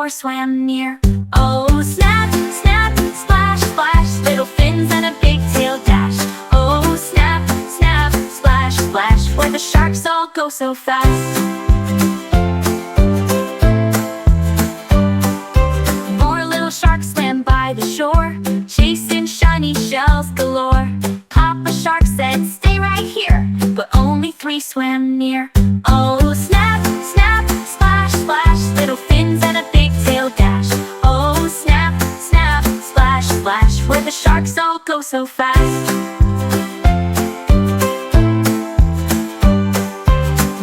more swam near. Oh, snap, snap, splash, splash, little fins and a big tail dash. Oh, snap, snap, splash, splash, where the sharks all go so fast. More little sharks swam by the shore, chasing shiny shells galore. Papa Shark said, stay right here, but only 3 swam near. Oh, snap, snap, splash, splash, little fins and a big tail dash. Oh, snap, snap, splash, splash, where the sharks all go so fast.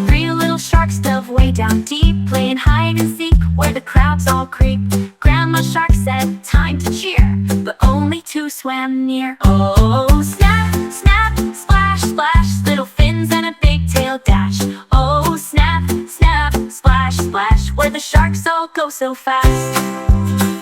3 little sharks dove way down deep, playing hide and seek where the crabs all creep. Grandma Shark said, time to cheer, but only 2 swam near. Oh, snap, snap, splash, splash, little fins and a big tail dash. Oh, snap, snap, splash, splash, where the sharks all go so fast.